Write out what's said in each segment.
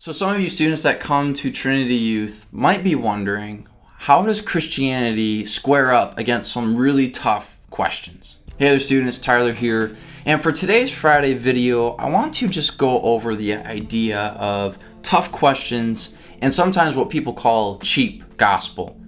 So some of you students that come to Trinity Youth might be wondering, how does Christianity square up against some really tough questions? Hey there students, Tyler here, and for today's Friday video, I want to just go over the idea of tough questions and sometimes what people call cheap gospel.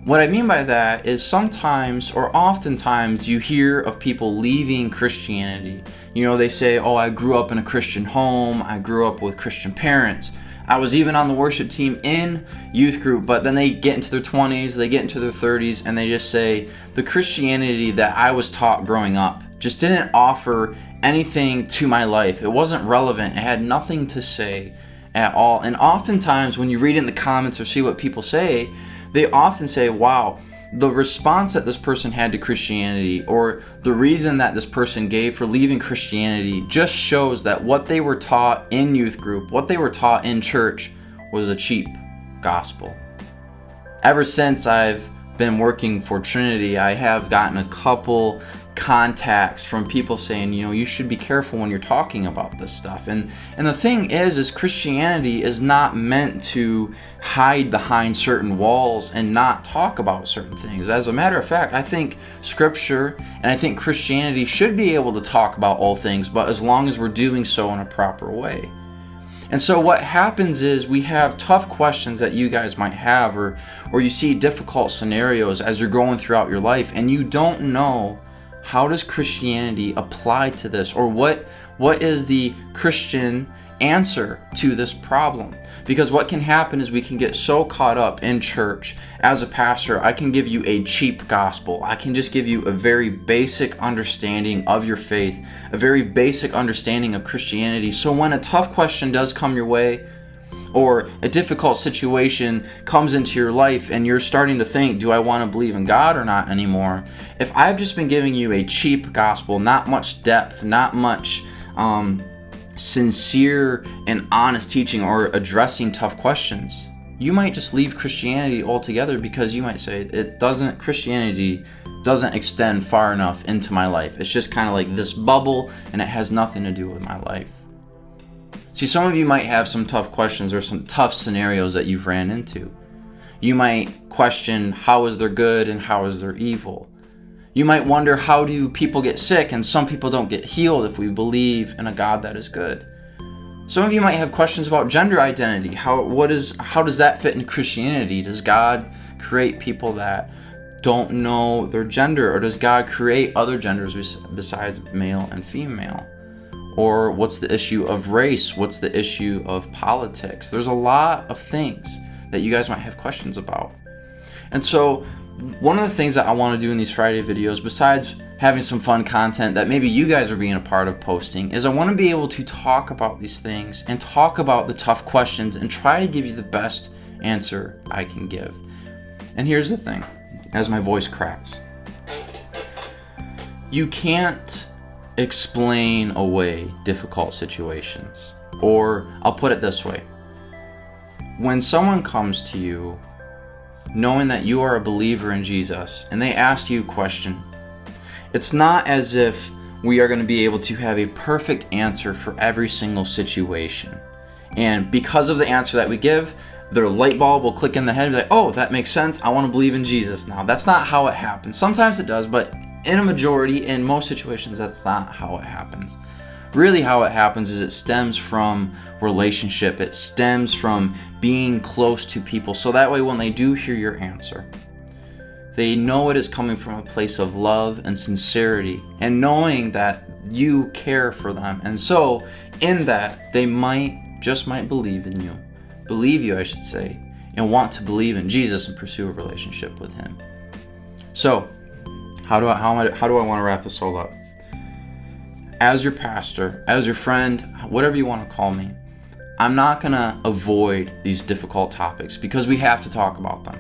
What I mean by that is sometimes or oftentimes you hear of people leaving Christianity. You know, they say, oh, I grew up in a Christian home, I grew up with Christian parents, I was even on the worship team in youth group, but then they get into their 20s, they get into their 30s, and they just say, the Christianity that I was taught growing up just didn't offer anything to my life. It wasn't relevant, it had nothing to say at all. And oftentimes when you read in the comments or see what people say, they often say, wow, the response that this person had to Christianity or the reason that this person gave for leaving Christianity just shows that what they were taught in youth group, what they were taught in church was a cheap gospel. Ever since I've been working for Trinity, I have gotten a couple contacts from people saying, you know, you should be careful when you're talking about this stuff. And the thing is Christianity is not meant to hide behind certain walls and not talk about certain things. As a matter of fact, I think Scripture and I think Christianity should be able to talk about all things, but as long as we're doing so in a proper way. And so what happens is we have tough questions that you guys might have, or you see difficult scenarios as you're going throughout your life and you don't know, how does Christianity apply to this? Or what is the Christian answer to this problem? Because what can happen is we can get so caught up in church. As a pastor, I can give you a cheap gospel. I can just give you a very basic understanding of your faith, a very basic understanding of Christianity. So when a tough question does come your way, or a difficult situation comes into your life and you're starting to think, do I want to believe in God or not anymore? If I've just been giving you a cheap gospel, not much depth, not much sincere and honest teaching or addressing tough questions, you might just leave Christianity altogether because you might say, Christianity doesn't extend far enough into my life. It's just kind of like this bubble and it has nothing to do with my life. See, some of you might have some tough questions or some tough scenarios that you've ran into. You might question, how is there good and how is there evil? You might wonder, how do people get sick and some people don't get healed if we believe in a God that is good? Some of you might have questions about gender identity. How does that fit in Christianity? Does God create people that don't know their gender, or does God create other genders besides male and female? Or what's the issue of race? What's the issue of politics? There's a lot of things that you guys might have questions about. And so one of the things that I want to do in these Friday videos, besides having some fun content that maybe you guys are being a part of posting, is I want to be able to talk about these things and talk about the tough questions and try to give you the best answer I can give. And here's the thing, as my voice cracks. You can't explain away difficult situations. Or I'll put it this way. When someone comes to you knowing that you are a believer in Jesus and they ask you a question, it's not as if we are going to be able to have a perfect answer for every single situation. And because of the answer that we give, their light bulb will click in the head and be like, oh, that makes sense. I want to believe in Jesus now. That's not how it happens. Sometimes it does, but in a majority, in most situations, that's not how it happens. Really how it happens is it stems from relationship. It stems from being close to people. So that way when they do hear your answer, they know it is coming from a place of love and sincerity and knowing that you care for them. And so in that, they might believe in you. Believe you, I should say, and want to believe in Jesus and pursue a relationship with Him. So, how do I want to wrap this all up? As your pastor, as your friend, whatever you want to call me, I'm not going to avoid these difficult topics because we have to talk about them.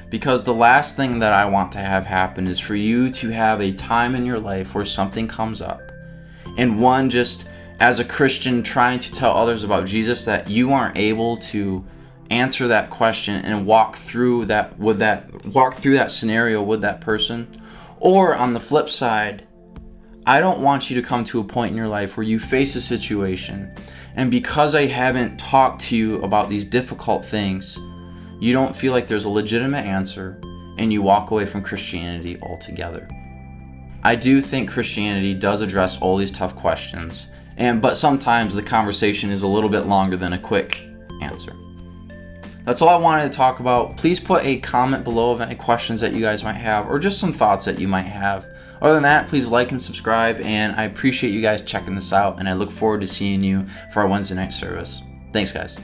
Because the last thing that I want to have happen is for you to have a time in your life where something comes up and one, just as a Christian trying to tell others about Jesus, that you aren't able to answer that question and walk through that scenario with that person. Or on the flip side, I don't want you to come to a point in your life where you face a situation And because I haven't talked to you about these difficult things, you don't feel like there's a legitimate answer, and you walk away from Christianity altogether. I do think Christianity does address all these tough questions, but sometimes the conversation is a little bit longer than a quick answer. That's all I wanted to talk about. Please put a comment below of any questions that you guys might have, or just some thoughts that you might have. Other than that, please like and subscribe, and I appreciate you guys checking this out, and I look forward to seeing you for our Wednesday night service. Thanks, guys.